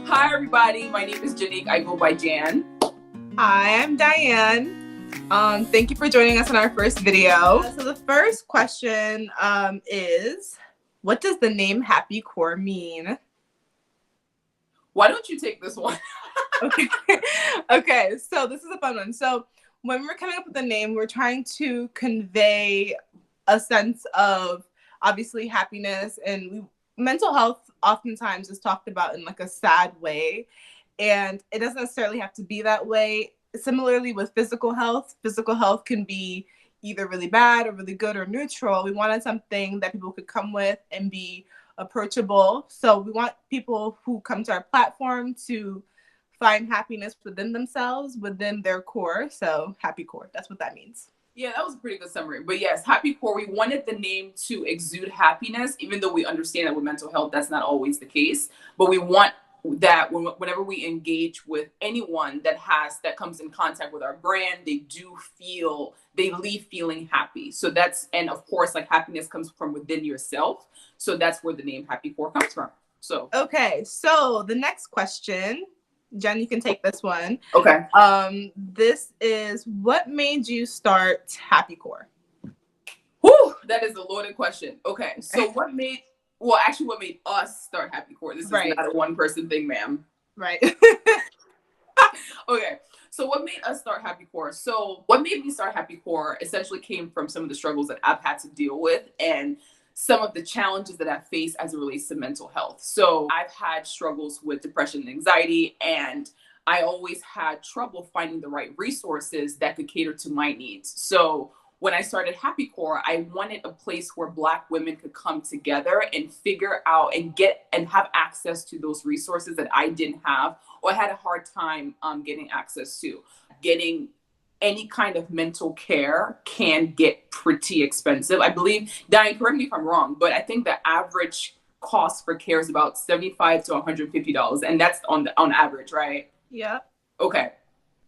Hi, everybody. My name is Janique. I go by Jan. Hi, I'm Diane. Thank you for joining us on our first video. So the first question is, what does the name Happy Core mean? Why don't you take this one? Okay, so this is a fun one. So when we're coming up with the name, we're trying to convey a sense of obviously happiness, and mental health oftentimes is talked about in like a sad way, and it doesn't necessarily have to be that way. Similarly with physical health can be either really bad or really good or neutral. We wanted something that people could come with and be approachable. So we want people who come to our platform to find happiness within themselves, within their core. So Happy Core, that's what that means. Yeah, that was a pretty good summary. But yes, Happy Core, we wanted the name to exude happiness, even though we understand that with mental health, that's not always the case. But we want that whenever we engage with anyone that comes in contact with our brand, they leave feeling happy. So and of course, like, happiness comes from within yourself. So that's where the name Happy Core comes from. So okay, so the next question, Jen, you can take this one. Okay. This is, what made you start Happy Core? Whew, that is a loaded question. Okay, so what made us start Happy Core? This is not a one-person thing, ma'am. Right. Okay, so what made us start Happy Core? So what made me start Happy Core essentially came from some of the struggles that I've had to deal with and some of the challenges that I face as it relates to mental health. So I've had struggles with depression and anxiety, and I always had trouble finding the right resources that could cater to my needs. So when I started Happy Core, I wanted a place where Black women could come together and figure out and have access to those resources that I didn't have or had a hard time getting access to. Getting any kind of mental care can get pretty expensive. I believe, Diane, correct me if I'm wrong, but I think the average cost for care is about $75 to $150, and that's on average, right? Yeah. Okay.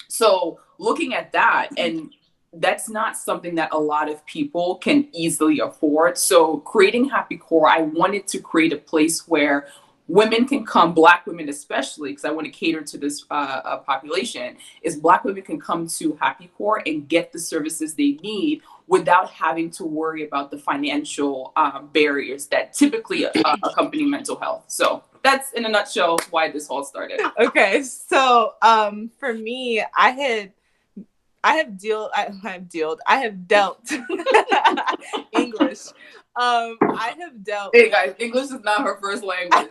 So looking at that, and that's not something that a lot of people can easily afford. So creating Happy Core, I wanted to create a place where women can come, Black women especially, because I want to cater to this population, is Black women can come to Happy Core and get the services they need without having to worry about the financial barriers that typically accompany mental health. So that's, in a nutshell, why this all started. Okay, so for me, I have dealt English. I have dealt. Hey guys, English is not her first language.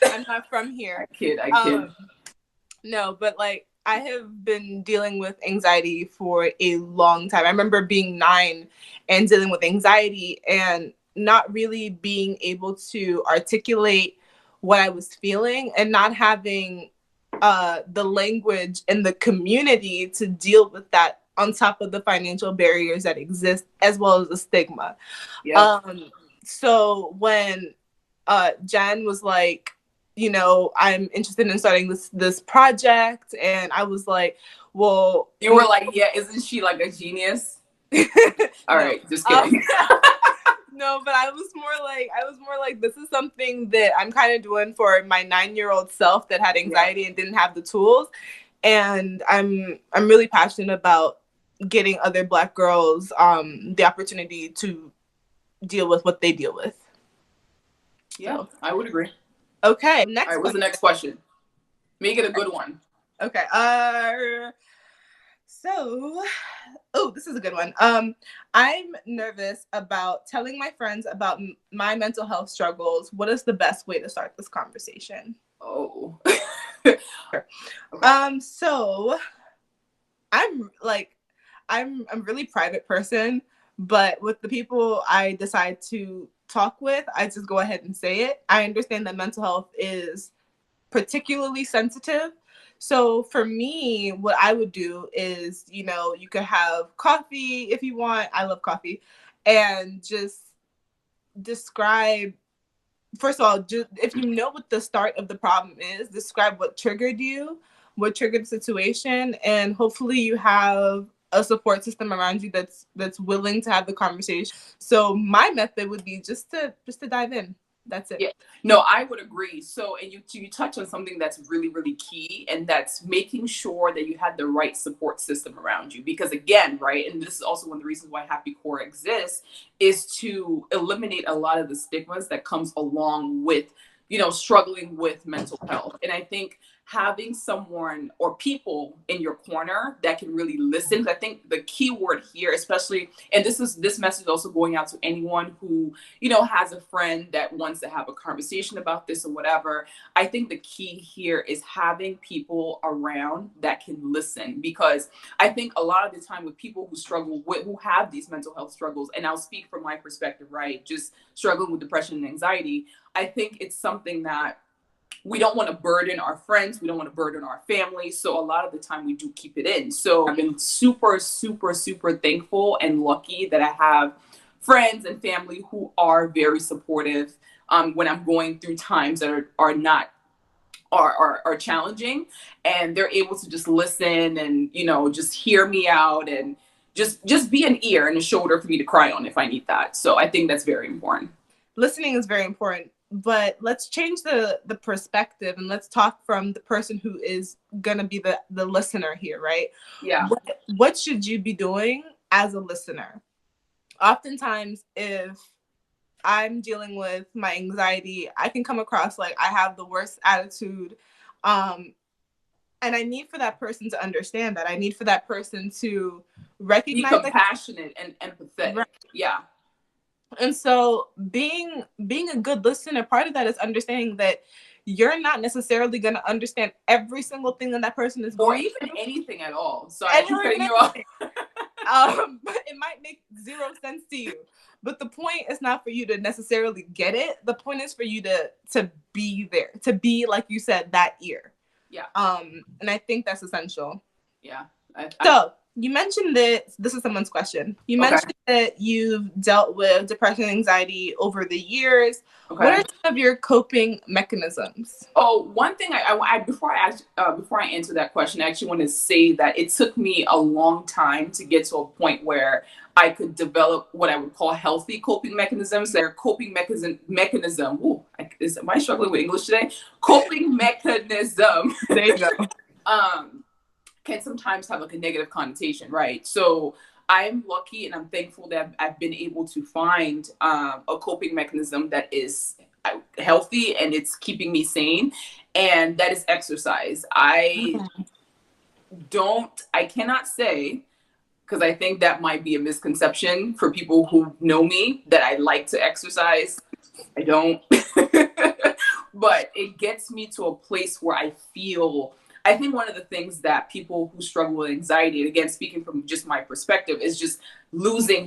I'm not from here. I kid. No, but like, I have been dealing with anxiety for a long time. I remember being 9 and dealing with anxiety and not really being able to articulate what I was feeling and not having the language and the community to deal with that, on top of the financial barriers that exist, as well as the stigma. Yep. So when Jen was like, I'm interested in starting this project, and I was like, well, you were like, yeah, isn't she like a genius? All right, just kidding. No, but I was more like, this is something that I'm kind of doing for my 9-year-old self that had anxiety and didn't have the tools. And I'm really passionate about getting other Black girls the opportunity to deal with what they deal with. Yeah, so I would agree. Okay, next. All right, what's the next question? Make it a good one. Okay. This is a good one. I'm nervous about telling my friends about my mental health struggles. What is the best way to start this conversation? Oh. So I'm a really private person, but with the people I decide to talk with, I just go ahead and say it. I understand that mental health is particularly sensitive. So for me, what I would do is, you could have coffee if you want. I love coffee. And just describe, first of all, if you know what the start of the problem is, describe what triggered you, what triggered the situation, and hopefully you have a support system around you that's willing to have the conversation. So my method would be just to dive in. That's it. Yeah, no, I would agree. So, and you touch on something that's really, really key, and that's making sure that you have the right support system around you. Because again, right, and this is also one of the reasons why Happy Core exists, is to eliminate a lot of the stigmas that comes along with, struggling with mental health. And I think having someone or people in your corner that can really listen. I think the key word here, especially, and this message is also going out to anyone who has a friend that wants to have a conversation about this or whatever. I think the key here is having people around that can listen, because I think a lot of the time with people who have these mental health struggles, and I'll speak from my perspective, right? Just struggling with depression and anxiety, I think it's something that we don't want to burden our friends. We don't want to burden our family. So a lot of the time we do keep it in. So I've been super, super, super thankful and lucky that I have friends and family who are very supportive when I'm going through times that are challenging, and they're able to just listen and, just hear me out, and just be an ear and a shoulder for me to cry on if I need that. So I think that's very important. Listening is very important. But let's change the perspective, and let's talk from the person who is gonna be the listener here, right? Yeah. What should you be doing as a listener? Oftentimes, if I'm dealing with my anxiety, I can come across like I have the worst attitude, and I need for that person to understand that. I need for that person to recognize, be compassionate and empathetic. Right. Yeah. And so being a good listener, part of that is understanding that you're not necessarily going to understand every single thing that person is going through. Or even anything at all. So I keep cutting you off. It might make zero sense to you. But the point is not for you to necessarily get it. The point is for you to be there, to be, like you said, that ear. Yeah. And I think that's essential. Yeah. So you mentioned that this is someone's question. You mentioned that you've dealt with depression and anxiety over the years. Okay. What are some of your coping mechanisms? Oh, one thing before I answer that question, I actually want to say that it took me a long time to get to a point where I could develop what I would call healthy coping mechanisms. Their coping mechanism. Ooh, am I struggling with English today? Coping mechanism. There you go. Can sometimes have like a negative connotation, right? So I'm lucky and I'm thankful that I've been able to find a coping mechanism that is healthy and it's keeping me sane, and that is exercise. I cannot say, because I think that might be a misconception for people who know me, that I like to exercise. I don't. But it gets me to a place where I think one of the things that people who struggle with anxiety, and again, speaking from just my perspective, is just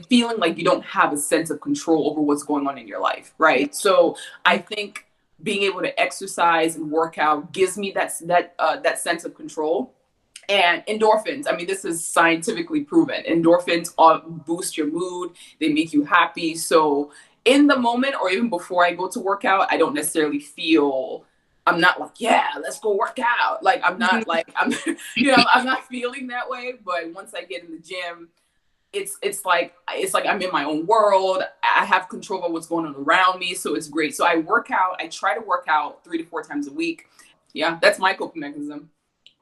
feeling like you don't have a sense of control over what's going on in your life, right? So I think being able to exercise and work out gives me that sense of control. And endorphins, I mean, this is scientifically proven. Endorphins boost your mood. They make you happy. So in the moment, or even before I go to work out, I don't necessarily feel, I'm not like, yeah, let's go work out. Like, I'm not like, I'm not feeling that way. But once I get in the gym, it's like I'm in my own world. I have control over what's going on around me. So it's great. So I work out. I try to work out 3 to 4 times a week. Yeah, that's my coping mechanism.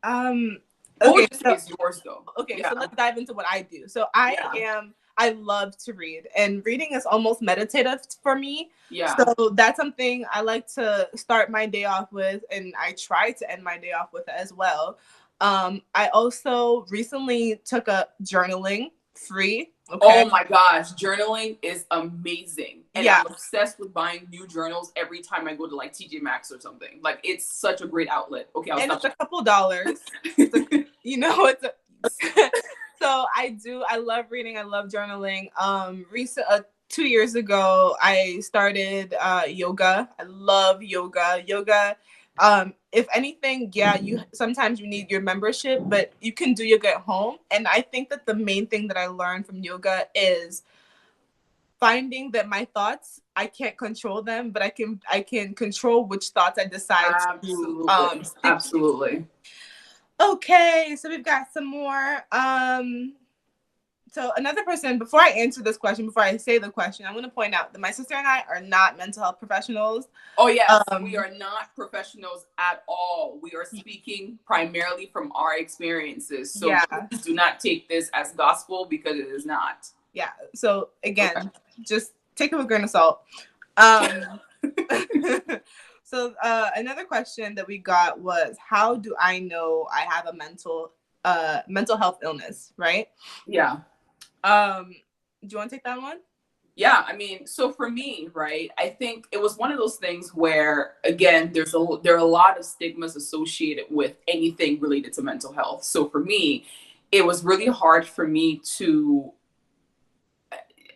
Okay, so yours though. Okay, yeah. So let's dive into what I do. So I love to read, and reading is almost meditative for me. Yeah. So that's something I like to start my day off with, and I try to end my day off with as well. I also recently took up journaling free. Okay. Oh my gosh, journaling is amazing. And yeah. I'm obsessed with buying new journals every time I go to like TJ Maxx or something. Like, it's such a great outlet. Okay, it's a couple dollars. So I love reading. I love journaling. 2 years ago, I started yoga. I love yoga. If anything, sometimes you need your membership, but you can do yoga at home. And I think that the main thing that I learned from yoga is finding that my thoughts, I can't control them, but I can control which thoughts I decide to absolutely. Okay, so we've got some more. So another person, before I answer this question, before I say the question, I'm going to point out that my sister and I are not mental health professionals. Oh, yes, we are not professionals at all. We are speaking primarily from our experiences. So please do not take this as gospel, because it is not. Yeah. So again, just take it with a grain of salt. So another question that we got was, how do I know I have a mental health illness, right? Yeah. Do you want to take that one? Yeah, I mean, so for me, right, I think it was one of those things where, again, there are a lot of stigmas associated with anything related to mental health. So for me, it was really hard for me to,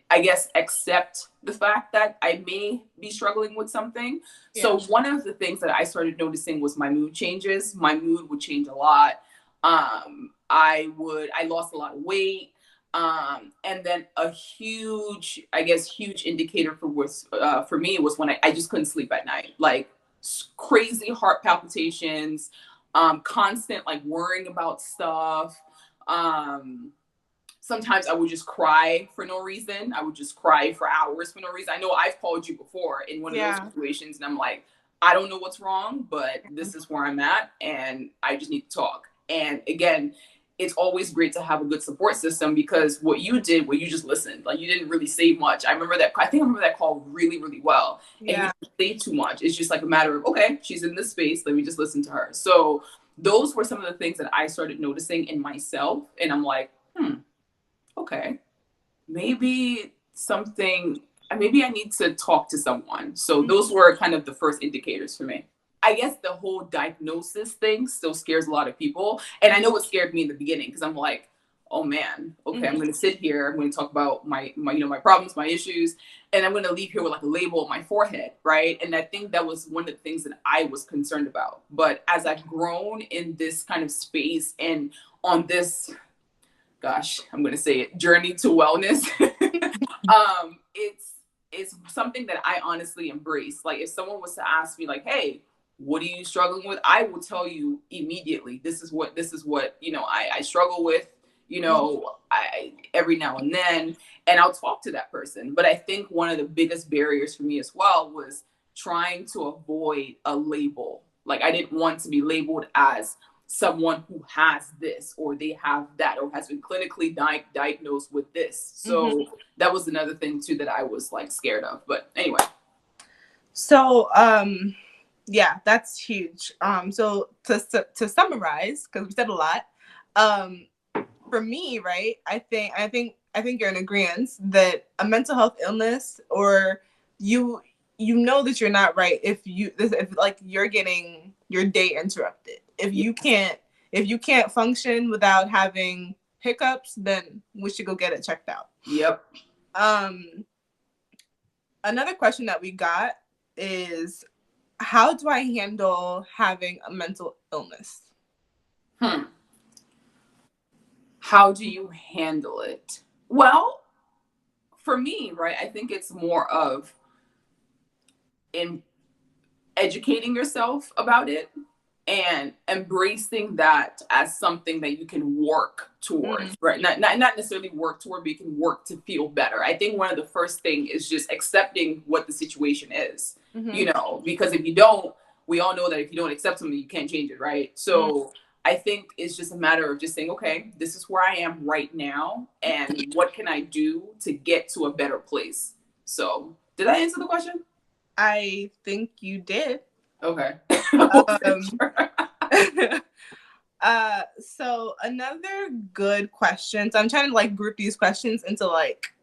I guess, accept the fact that I may be struggling with something. Yeah. So one of the things that I started noticing was my mood changes. My mood would change a lot. I lost a lot of weight. And then a huge indicator for me was when I just couldn't sleep at night, like crazy heart palpitations, constant like worrying about stuff. Sometimes I would just cry for no reason. I would just cry for hours for no reason. I know I've called you before in one of those situations, and I'm like, I don't know what's wrong, but this is where I'm at, and I just need to talk. And again, it's always great to have a good support system, because what you did, you just listened. Like, you didn't really say much. I remember that call really, really well. Yeah. And you didn't say too much. It's just like a matter of, okay, she's in this space, let me just listen to her. So those were some of the things that I started noticing in myself. And I'm like, okay, maybe I need to talk to someone. So those were kind of the first indicators for me. I guess the whole diagnosis thing still scares a lot of people. And I know it scared me in the beginning, because I'm like, oh man, okay, I'm going to sit here, I'm going to talk about my problems, my issues, and I'm going to leave here with like a label on my forehead, right? And I think that was one of the things that I was concerned about. But as I've grown in this kind of space and on this, gosh, I'm going to say it, journey to wellness, it's something that I honestly embrace. Like, if someone was to ask me like, hey, what are you struggling with? I will tell you immediately, this is what, I struggle with, I every now and then, and I'll talk to that person. But I think one of the biggest barriers for me as well was trying to avoid a label. Like, I didn't want to be labeled as someone who has this, or they have that, or has been clinically diagnosed with this. So that was another thing too that I was like scared of. But anyway. So, yeah, that's huge. So to summarize, because we said a lot, for me, right, I think you're in agreement that a mental health illness, or you know that you're not right if like you're getting your day interrupted. If you can't function without having hiccups, then we should go get it checked out. Yep. Another question that we got is, how do I handle having a mental illness? How do you handle it? Well, for me, right, I think it's more of in educating yourself about it and embracing that as something that you can work towards, right? Not necessarily work toward, but you can work to feel better. I think one of the first thing is just accepting what the situation is, because if you don't, we all know that if you don't accept something, you can't change it, right? So I think it's just a matter of just saying, okay, this is where I am right now, and what can I do to get to a better place? So did I answer the question? I think you did. Okay. So another good question. So I'm trying to like group these questions into like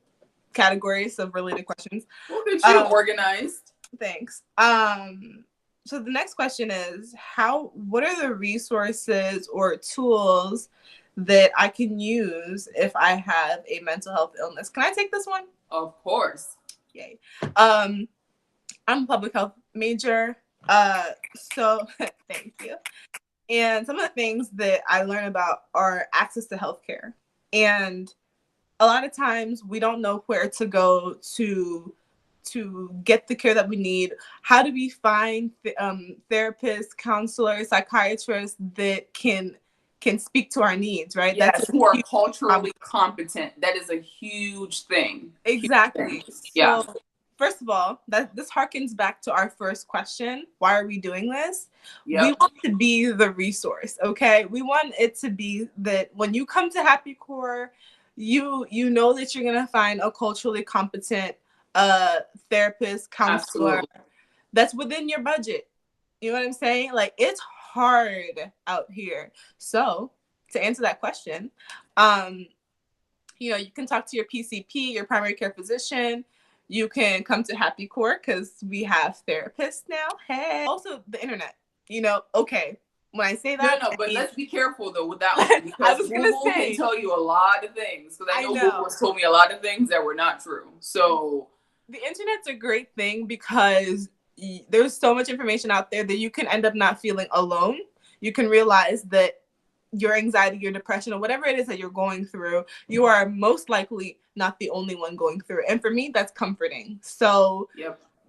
categories of related questions. Look at you, organized. Thanks. So the next question is, what are the resources or tools that I can use if I have a mental health illness? Can I take this one? Of course. Yay. I'm a public health major. So thank you. And some of the things that I learn about are access to healthcare. And a lot of times we don't know where to go to get the care that we need. How do we find therapists, counselors, psychiatrists that can can speak to our needs, right? Yes, That's who are culturally competent. That is a huge thing. Exactly. Huge thing. Yeah. So, first of all, that this harkens back to our first question. Why are we doing this? Yep. We want to be the resource, okay? We want it to be that when you come to Happy Core, you know that you're gonna find a culturally competent therapist, counselor Absolutely. that's within your budget. You know what I'm saying? Like, it's hard out here. So, to answer that question, you can talk to your PCP, your primary care physician. You can come to Happy Core because we have therapists now. Hey, also the internet. Okay. When I say that, no, but let's be careful though with that one, because Google can tell you a lot of things. Because I know Google has told me a lot of things that were not true. So the internet's a great thing because there's so much information out there that you can end up not feeling alone. You can realize that your anxiety, your depression, or whatever it is that you're going through, you are most likely not the only one going through it. And for me, that's comforting. So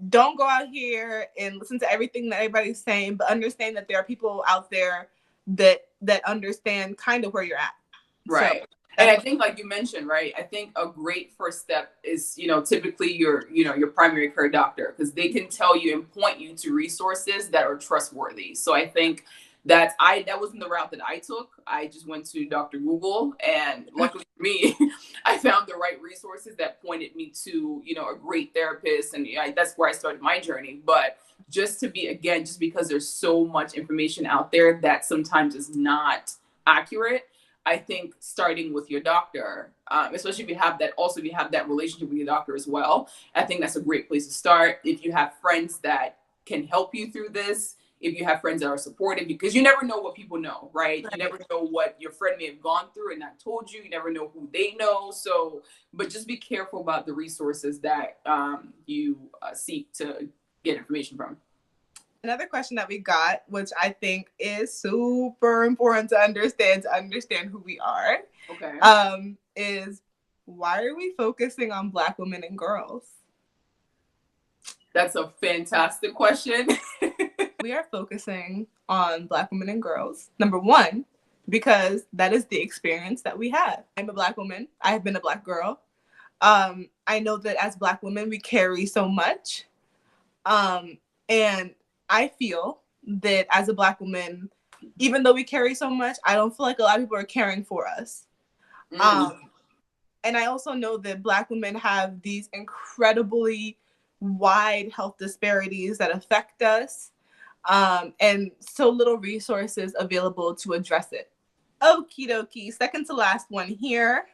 don't go out here and listen to everything that everybody's saying, but understand that there are people out there that understand kind of where you're at. Right. So, and I think, like you mentioned, right, I think a great first step is, typically your primary care doctor, because they can tell you and point you to resources that are trustworthy. So I think that wasn't the route that I took. I just went to Dr. Google, and luckily for me, I found the right resources that pointed me to, a great therapist. And that's where I started my journey. But just because there's so much information out there that sometimes is not accurate, I think starting with your doctor, especially if you have that relationship with your doctor as well, I think that's a great place to start. If you have friends that can help you through this, if you have friends that are supportive, because you never know what people know, right? You never know what your friend may have gone through and not told you. You never know who they know. So, but just be careful about the resources that you seek to get information from. Another question that we got, which I think is super important to understand who we are, is why are we focusing on Black women and girls? That's a fantastic question. We are focusing on Black women and girls. Number one, because that is the experience that we have. I'm a Black woman. I have been a Black girl. I know that as Black women, we carry so much. And I feel that as a Black woman, even though we carry so much, I don't feel like a lot of people are caring for us. And I also know that Black women have these incredibly wide health disparities that affect us, and so little resources available to address it. Okie dokie, second to last one here.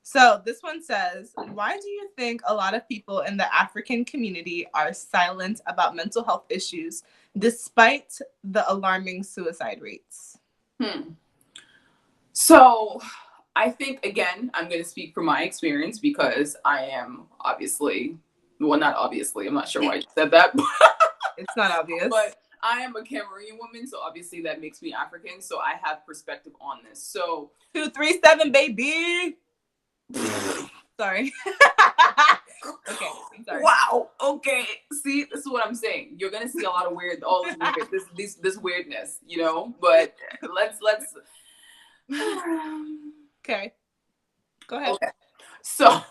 So this one says, why do you think a lot of people in the African community are silent about mental health issues despite the alarming suicide rates? So I think, again, I'm going to speak from my experience because I am not obviously, I'm not sure why I said that. It's not obvious. But I am a Cameroonian woman, so obviously that makes me African. So I have perspective on this. So 237, baby. Sorry. Okay. Sorry. Wow. Okay. See, this is what I'm saying. You're gonna see a lot of this weirdness, But let's. Okay. Go ahead. Okay. So,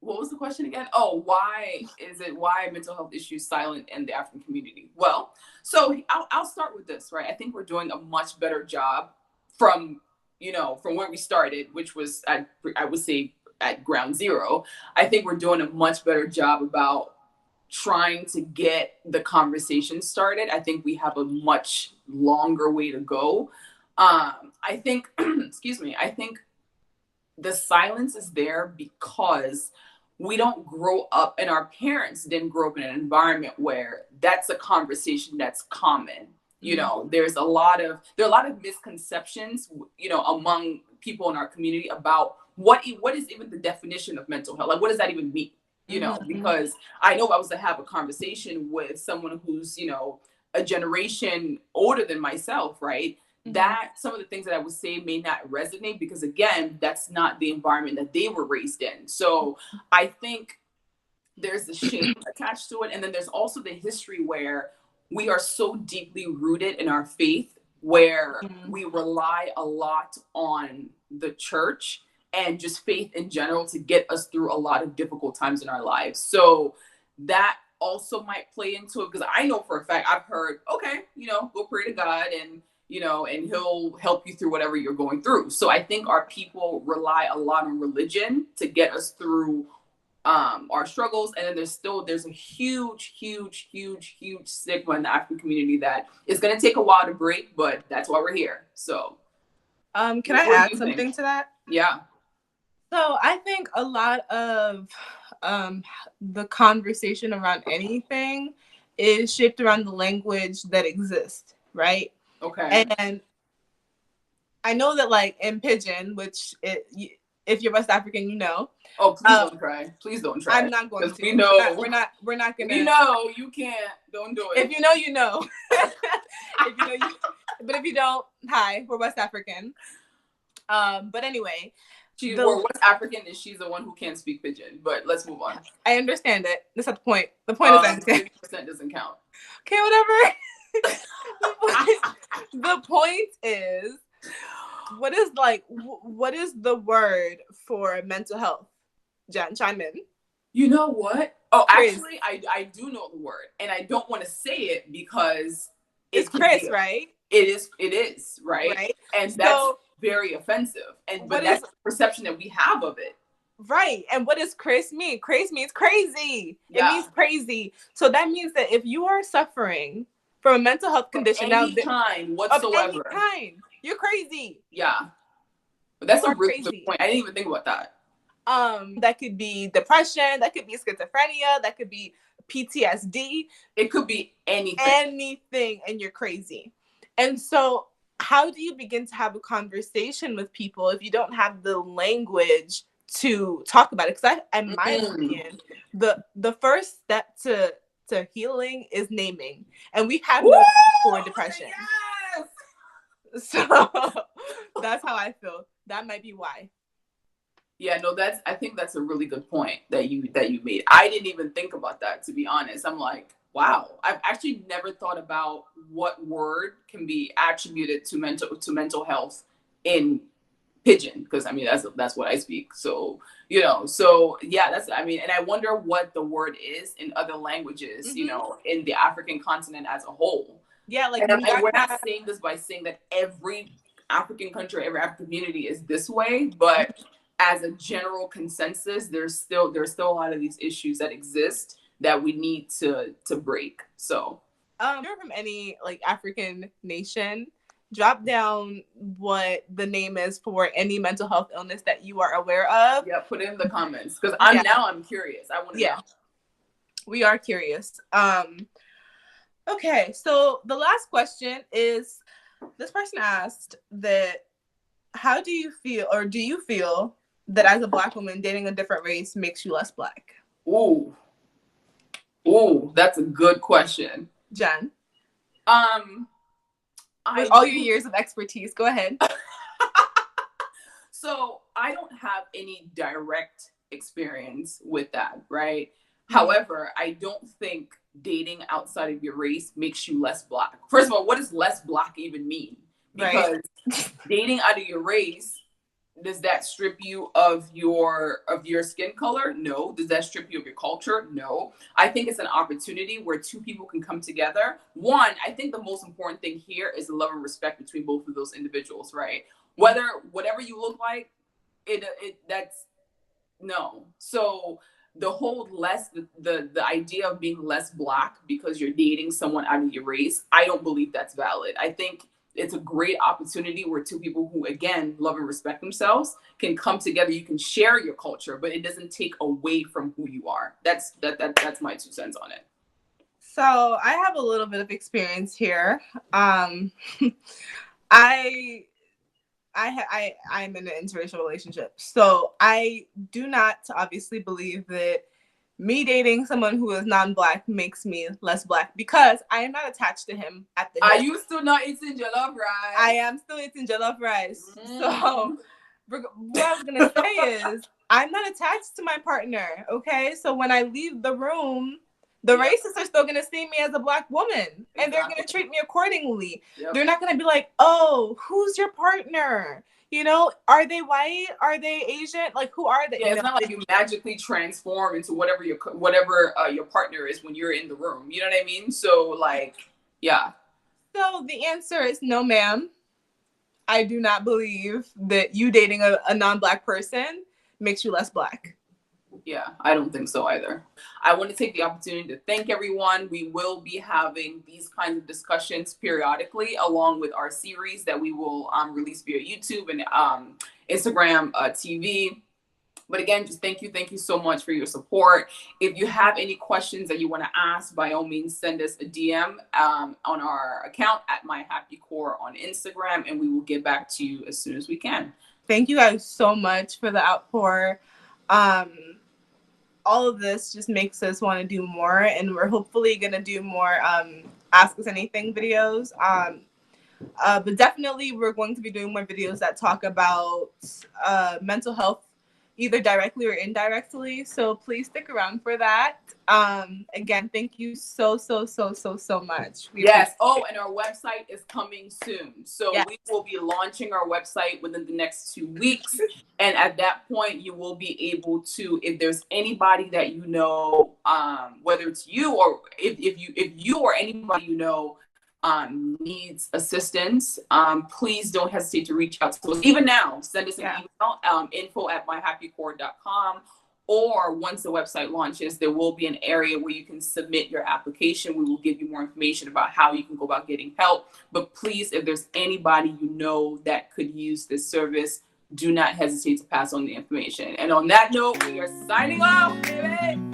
what was the question again? Oh, why are mental health issues silent in the African community? Well, so I'll start with this, right? I think we're doing a much better job from where we started, which was I would say at ground zero. I think we're doing a much better job about trying to get the conversation started. I think we have a much longer way to go. I think, excuse me, I think the silence is there because we don't grow up, and our parents didn't grow up in an environment where that's a conversation that's common. There are a lot of misconceptions, among people in our community about what is even the definition of mental health. Like, what does that even mean? Because I know I was to have a conversation with someone who's, a generation older than myself, right? That some of the things that I would say may not resonate because, again, that's not the environment that they were raised in. So I think there's the shame attached to it. And then there's also the history where we are so deeply rooted in our faith where Mhm. we rely a lot on the church and just faith in general to get us through a lot of difficult times in our lives. So that also might play into it because I know for a fact I've heard, okay, go pray to God and and he'll help you through whatever you're going through. So I think our people rely a lot on religion to get us through our struggles. And then there's a huge stigma in the African community that is going to take a while to break, but that's why we're here. So can I add something to that? Yeah. So I think a lot of the conversation around anything is shaped around the language that exists, right? Okay. And I know that, like, in Pidgin, which if you're West African, you know. Oh, please don't try. Please don't try. I'm not going to. We know we're not gonna. We know you can't. Don't do it. If you know, you know. But if you don't, hi, we're West African. But anyway, we're West African, and she's the one who can't speak Pidgin. But let's move on. I understand it. That's not the point. The point is, I understand. 50% doesn't count. Okay, whatever. The point is, what is the word for mental health? Jen, chime in. You know what? Oh, actually, I do know the word, and I don't want to say it because it's Chris, right? It is, right? And that's very offensive. But that's the perception that we have of it. Right. And what does Chris mean? Chris means crazy. Yeah. It means crazy. So that means that if you are suffering from a mental health condition of any kind whatsoever, you're crazy. Yeah. But that's a really good point. I didn't even think about that. That could be depression, that could be schizophrenia, that could be PTSD. It could be anything. Anything, and you're crazy. And so how do you begin to have a conversation with people if you don't have the language to talk about it? Because in my opinion, the first step to healing is naming, and we have no for depression. Yes! So that's how I feel. That might be why. Yeah, no, I think that's a really good point that you made. I didn't even think about that, to be honest. I'm like, wow, I've actually never thought about what word can be attributed to mental health in Pidgin, because I mean that's what I speak. So so yeah, and I wonder what the word is in other languages, in the African continent as a whole. Yeah, like and we're not saying this by saying that every African country, every African community is this way, but as a general consensus, there's still a lot of these issues that exist that we need to break. So if you're from any like African nation, drop down what the name is for any mental health illness that you are aware of. Yeah, put it in the comments, because I'm curious. I want to know. We are curious. Okay, so the last question is, this person asked that, how do you feel, or do you feel that as a Black woman, dating a different race makes you less Black? Ooh, that's a good question. Jen? With all your years of expertise, go ahead. So I don't have any direct experience with that, right? Mm-hmm. However, I don't think dating outside of your race makes you less Black. First of all, what does less Black even mean? Because dating out of your race, does that strip you of your skin color? No. Does that strip you of your culture? No. I think it's an opportunity where two people can come together. One, I think the most important thing here is the love and respect between both of those individuals, right? Whatever you look like, that's no. So the whole the idea of being less Black because you're dating someone out of your race, I don't believe that's valid. I think it's a great opportunity where two people who, again, love and respect themselves can come together. You can share your culture, but it doesn't take away from who you are. That's my 2 cents on it. So I have a little bit of experience here. I'm in an interracial relationship. So I do not obviously believe that me dating someone who is non-Black makes me less Black, because I am not attached to him at the Are you still not eating jollof rice? I am still eating jollof rice. So what I was going to say is, I'm not attached to my partner, okay? So when I leave the room, the Yep. racists are still going to see me as a Black woman, and they're going to Exactly. treat me accordingly. Yep. They're not going to be like, oh, who's your partner? You know, are they white? Are they Asian? Like, who are they? Yeah, You it's know? not like you magically transform into whatever your partner is when you're in the room. You know what I mean? So like, yeah. So the answer is no, ma'am. I do not believe that you dating a non-Black person makes you less Black. Yeah, I don't think so either. I want to take the opportunity to thank everyone. We will be having these kinds of discussions periodically, along with our series that we will release via YouTube and Instagram TV. But again, just thank you so much for your support. If you have any questions that you want to ask, by all means, send us a DM on our account at My Happy Core on Instagram, and we will get back to you as soon as we can. Thank you guys so much for the outpour. All of this just makes us want to do more, and we're hopefully going to do more Ask Us Anything videos. But definitely we're going to be doing more videos that talk about mental health, either directly or indirectly. So please stick around for that. Again, thank you so much. Yes. Oh, and our website is coming soon. So yes. We will be launching our website within the next 2 weeks. And at that point, you will be able to, if there's anybody that you know, whether it's you or if you or anybody you know needs assistance, please don't hesitate to reach out to us. Even now, send us an email, info@myhappycore.com. Or once the website launches, there will be an area where you can submit your application. We will give you more information about how you can go about getting help. But please, if there's anybody you know that could use this service, do not hesitate to pass on the information. And on that note, we are signing off, baby.